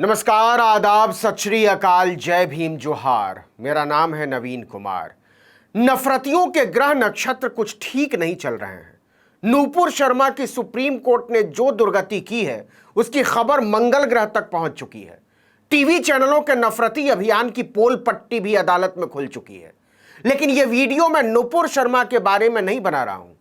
नमस्कार, आदाब, सत श्री अकाल, जय भीम, जोहार। मेरा नाम है नवीन कुमार। नफरतियों के ग्रह नक्षत्र कुछ ठीक नहीं चल रहे हैं। नूपुर शर्मा की सुप्रीम कोर्ट ने जो दुर्गति की है उसकी खबर मंगल ग्रह तक पहुंच चुकी है। टीवी चैनलों के नफरती अभियान की पोल पट्टी भी अदालत में खुल चुकी है। लेकिन यह वीडियो मैं नूपुर शर्मा के बारे में नहीं बना रहा हूं।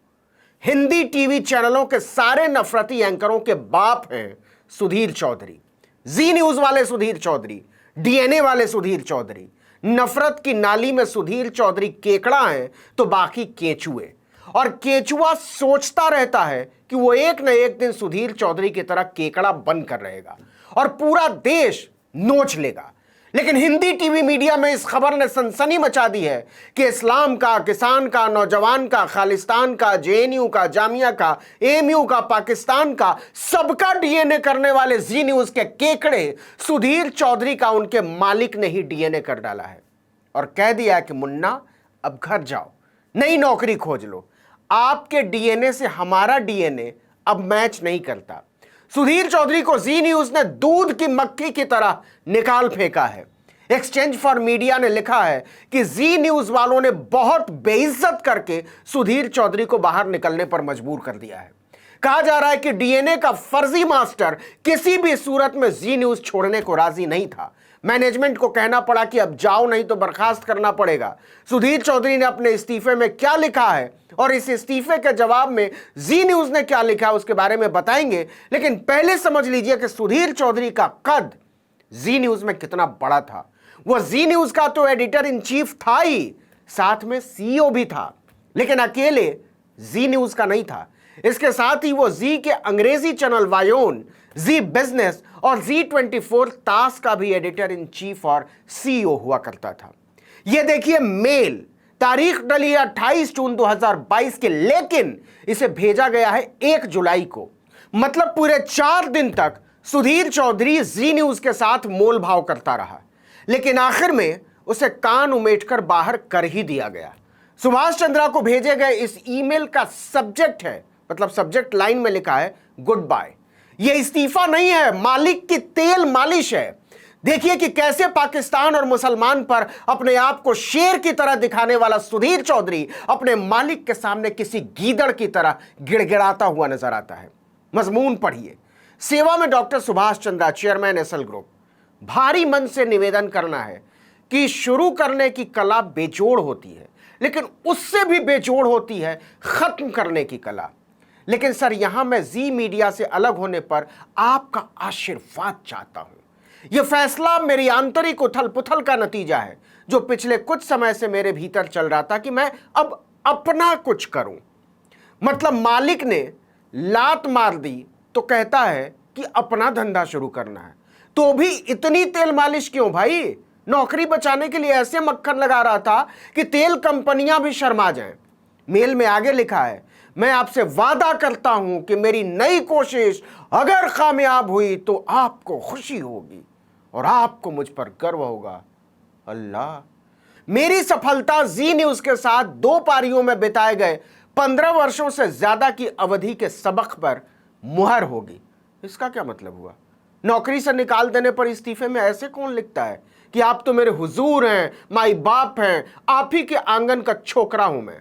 हिंदी टीवी चैनलों के सारे नफरती एंकरों के बाप हैं सुधीर चौधरी। जी न्यूज वाले सुधीर चौधरी, डीएनए वाले सुधीर चौधरी। नफरत की नाली में सुधीर चौधरी केकड़ा है तो बाकी केचुए। और केचुआ सोचता रहता है कि वो एक न एक दिन सुधीर चौधरी की तरह केकड़ा बनकर रहेगा और पूरा देश नोच लेगा। लेकिन हिंदी टीवी मीडिया में इस खबर ने सनसनी मचा दी है कि इस्लाम का, किसान का, नौजवान का, खालिस्तान का, जेएनयू का, जामिया का, एएमयू का, पाकिस्तान का, सबका डीएनए करने वाले जी न्यूज के केकड़े सुधीर चौधरी का उनके मालिक ने ही डीएनए कर डाला है और कह दिया कि मुन्ना अब घर जाओ, नई नौकरी खोज लो। आपके डीएनए से हमारा डीएनए अब मैच नहीं करता। सुधीर चौधरी को जी न्यूज ने दूध की मक्खी की तरह निकाल फेंका है। एक्सचेंज फॉर मीडिया ने लिखा है कि जी न्यूज वालों ने बहुत बेइज्जत करके सुधीर चौधरी को बाहर निकलने पर मजबूर कर दिया है। कहा जा रहा है कि डीएनए का फर्जी मास्टर किसी भी सूरत में जी न्यूज छोड़ने को राजी नहीं था। मैनेजमेंट को कहना पड़ा कि अब जाओ, नहीं तो बर्खास्त करना पड़ेगा। सुधीर चौधरी ने अपने इस्तीफे में क्या लिखा है और इस इस्तीफे के जवाब में जी न्यूज ने क्या लिखा है उसके बारे में बताएंगे। लेकिन पहले समझ लीजिए कि सुधीर चौधरी का कद जी न्यूज में कितना बड़ा था। वह जी न्यूज का तो एडिटर इन चीफ था ही, साथ में सीईओ भी था, लेकिन अकेले जी न्यूज का नहीं था। इसके साथ ही वो जी के अंग्रेजी चैनल वायोन, जी बिजनेस और जी24 तास का भी एडिटर इन चीफ और सीईओ हुआ करता था। यह देखिए मेल, तारीख डली है 28 जून 2022 के, लेकिन इसे भेजा गया है 1 जुलाई को। मतलब पूरे 4 दिन तक सुधीर चौधरी जी न्यूज के साथ मोल भाव करता रहा, लेकिन आखिर में उसे कान उमेटकर बाहर कर ही दिया गया। सुभाष चंद्रा को भेजे गए इस ईमेल का सब्जेक्ट है, मतलब सब्जेक्ट लाइन में लिखा है गुड बाय। यह इस्तीफा नहीं है, मालिक की तेल मालिश है। देखिए कि कैसे पाकिस्तान और मुसलमान पर अपने आप को शेर की तरह दिखाने वाला सुधीर चौधरी अपने मालिक के सामने किसी गीदड़ की तरह गिड़गिड़ाता हुआ नजर आता है। मजमून पढ़िए। सेवा में doctor Subhash Chandra, chairman SL group. भारी मन से निवेदन करना है कि शुरू करने की कला बेजोड़ होती है, लेकिन उससे भी बेजोड़ होती है खत्म करने की कला। लेकिन सर, यहां मैं जी मीडिया से अलग होने पर आपका आशीर्वाद चाहता हूं। यह फैसला मेरी आंतरिक उथल पुथल का नतीजा है, जो पिछले कुछ समय से मेरे भीतर चल रहा था कि मैं अब अपना कुछ करूं। मतलब मालिक ने लात मार दी तो कहता है कि अपना धंधा शुरू करना है, तो भी इतनी तेल मालिश क्यों भाई? नौकरी बचाने के लिए ऐसे मक्खन लगा रहा था कि तेल कंपनियां भी शर्मा जाएं। मेल में आगे लिखा है, मैं आपसे वादा करता हूं कि मेरी नई कोशिश अगर कामयाब हुई तो आपको खुशी होगी और आपको मुझ पर गर्व होगा। अल्लाह, मेरी सफलता जी न्यूज के साथ 2 पारियों में बिताए गए 15 वर्षों से ज्यादा की अवधि के सबक पर मुहर होगी। इसका क्या मतलब हुआ? नौकरी से निकाल देने पर इस्तीफे में ऐसे कौन लिखता है कि आप तो मेरे हुजूर हैं, माई बाप हैं, आप ही के आंगन का छोकरा हूं मैं।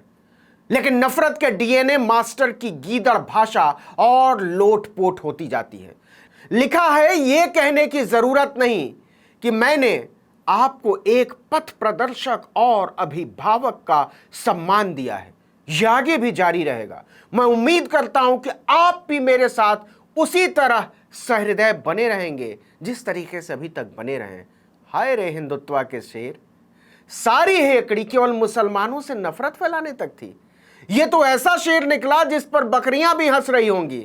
लेकिन नफरत के डीएनए मास्टर की गीदड़ भाषा और लोटपोट होती जाती है। लिखा है, यह कहने की जरूरत नहीं कि मैंने आपको एक पथ प्रदर्शक और अभिभावक का सम्मान दिया है। यह आगे भी जारी रहेगा। मैं उम्मीद करता हूं कि आप भी मेरे साथ उसी तरह सहृदय बने रहेंगे जिस तरीके से अभी तक बने रहे। हाय रे हिंदुत्व के शेर, सारी हेकड़ी केवल मुसलमानों से नफरत फैलाने तक थी। यह तो ऐसा शेर निकला जिस पर बकरियां भी हंस रही होंगी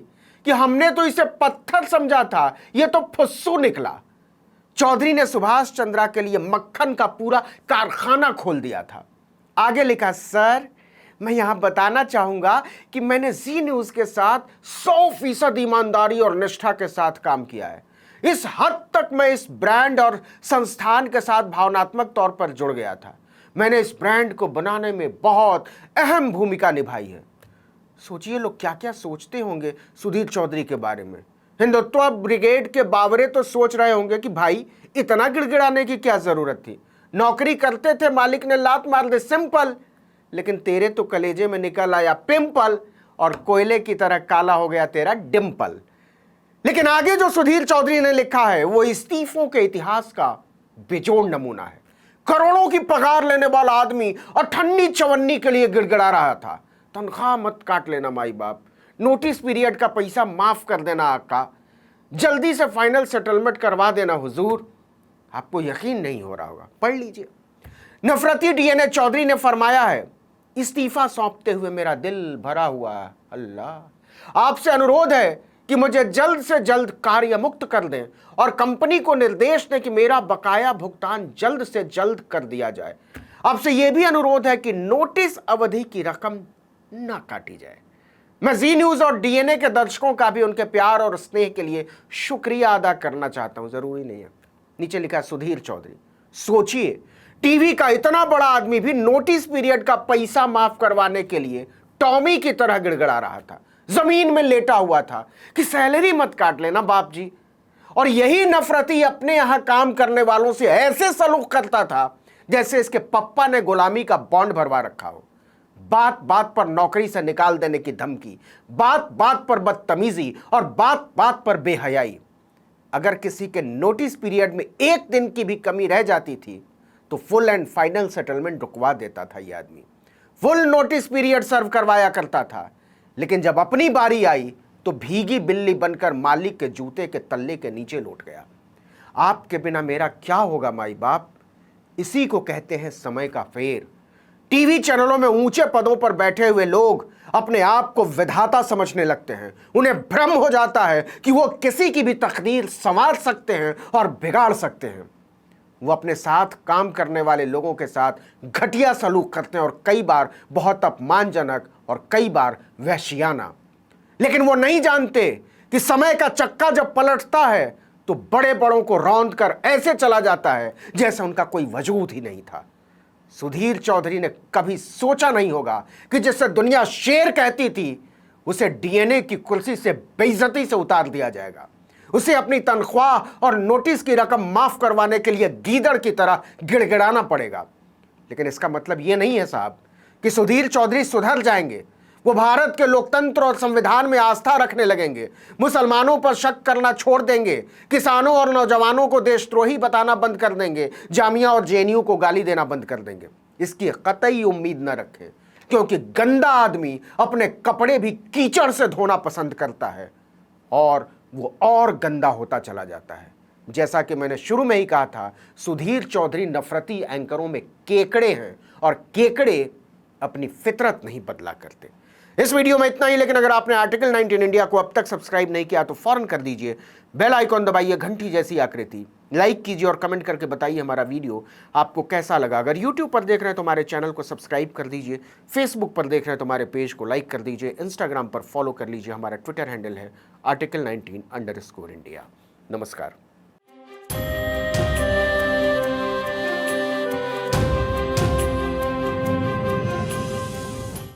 कि हमने तो इसे पत्थर समझा था, यह तो फुस्सू निकला। चौधरी ने सुभाष चंद्रा के लिए मक्खन का पूरा कारखाना खोल दिया था। आगे लिखा, सर मैं यहां बताना चाहूंगा कि मैंने जी न्यूज के साथ 100% ईमानदारी और निष्ठा के साथ काम किया है। इस हद तक मैं इस ब्रांड और संस्थान के साथ भावनात्मक तौर पर जुड़ गया था। मैंने इस ब्रांड को बनाने में बहुत अहम भूमिका निभाई है। सोचिए लोग क्या क्या सोचते होंगे सुधीर चौधरी के बारे में। हिंदुत्व ब्रिगेड के बावरे तो सोच रहे होंगे कि भाई इतना गिड़गिड़ाने की क्या जरूरत थी, नौकरी करते थे, मालिक ने लात मार दे, सिंपल। लेकिन तेरे तो कलेजे में निकल आया पिंपल और कोयले की तरह काला हो गया तेरा डिंपल। लेकिन आगे जो सुधीर चौधरी ने लिखा है वो इस्तीफों के इतिहास का बेजोड़ नमूना है। करोड़ों की पगार लेने वाला आदमी अठन्नी चवन्नी के लिए गिड़गिड़ा रहा था, तनख्वाह मत काट लेना माई बाप, नोटिस पीरियड का पैसा माफ कर देना आका, जल्दी से फाइनल सेटलमेंट करवा देना हुजूर। आपको यकीन नहीं हो रहा होगा, पढ़ लीजिए। नफरती डीएनए चौधरी ने फरमाया है, इस्तीफा सौंपते हुए मेरा दिल भरा हुआ है। अल्लाह, आपसे अनुरोध है कि मुझे जल्द से जल्द कार्य मुक्त कर दें और कंपनी को निर्देश दें कि मेरा बकाया भुगतान जल्द से जल्द कर दिया जाए। आपसे यह भी अनुरोध है कि नोटिस अवधि की रकम ना काटी जाए। मैं जी न्यूज और डीएनए के दर्शकों का भी उनके प्यार और स्नेह के लिए शुक्रिया अदा करना चाहता हूं, जरूरी नहीं है। नीचे लिखा सुधीर चौधरी, सोचिए टीवी का इतना बड़ा आदमी भी नोटिस पीरियड का पैसा माफ करवाने के लिए टॉमी की तरह गिड़गिड़ा रहा था, जमीन में लेटा हुआ था कि सैलरी मत काट लेना बाप जी। और यही नफरती अपने यहां काम करने वालों से ऐसे सलूक करता था जैसे इसके पप्पा ने गुलामी का बॉन्ड भरवा रखा हो। बात बात पर नौकरी से निकाल देने की धमकी, बात बात पर बदतमीजी और बात बात पर बेहयाई। अगर किसी के नोटिस पीरियड में एक दिन की भी कमी रह जाती थी तो फुल एंड फाइनल सेटलमेंट रुकवा देता था यह आदमी, फुल नोटिस पीरियड सर्व करवाया करता था। लेकिन जब अपनी बारी आई तो भीगी बिल्ली बनकर मालिक के जूते के तल्ले के नीचे लौट गया। आपके बिना मेरा क्या होगा माई बाप, इसी को कहते हैं समय का फेर। टीवी चैनलों में ऊंचे पदों पर बैठे हुए लोग अपने आप को विधाता समझने लगते हैं। उन्हें भ्रम हो जाता है कि वो किसी की भी तकदीर संवार सकते हैं और बिगाड़ सकते हैं। वो अपने साथ काम करने वाले लोगों के साथ घटिया सलूक करते हैं और कई बार बहुत अपमानजनक और कई बार वहशियाना। लेकिन वो नहीं जानते कि समय का चक्का जब पलटता है तो बड़े बड़ों को रौंद कर ऐसे चला जाता है जैसे उनका कोई वजूद ही नहीं था। सुधीर चौधरी ने कभी सोचा नहीं होगा कि जिससे दुनिया शेर कहती थी उसे डीएनए की कुर्सी से बेइज्जती से उतार दिया जाएगा। उसे अपनी तनख्वाह और नोटिस की रकम माफ करवाने के लिए गीदड़ की तरह गिड़गिड़ाना पड़ेगा। लेकिन इसका मतलब यह नहीं है साहब कि सुधीर चौधरी सुधर जाएंगे। वो भारत के लोकतंत्र और संविधान में आस्था रखने लगेंगे, मुसलमानों पर शक करना छोड़ देंगे, किसानों और नौजवानों को देशद्रोही बताना बंद कर देंगे, जामिया और जेएनयू को गाली देना बंद कर देंगे। इसकी कतई उम्मीद न रखें, क्योंकि गंदा आदमी अपने कपड़े भी कीचड़ से धोना पसंद करता है और वो और गंदा होता चला जाता है। जैसा कि मैंने शुरू में ही कहा था, सुधीर चौधरी नफरती एंकरों में केकड़े हैं और केकड़े अपनी फितरत नहीं बदला करते। इस वीडियो में इतना ही, लेकिन अगर आपने आर्टिकल 19 इंडिया को अब तक सब्सक्राइब नहीं किया तो फौरन कर दीजिए, बेल आइकॉन दबाइए, घंटी जैसी आकृति, लाइक कीजिए और कमेंट करके बताइए हमारा वीडियो आपको कैसा लगा। अगर यूट्यूब पर देख रहे हैं तो हमारे चैनल को सब्सक्राइब कर दीजिए, फेसबुक पर देख रहे हैं तो हमारे पेज को लाइक कर दीजिए, इंस्टाग्राम पर फॉलो कर लीजिए, हमारा ट्विटर हैंडल है article19_India। नमस्कार।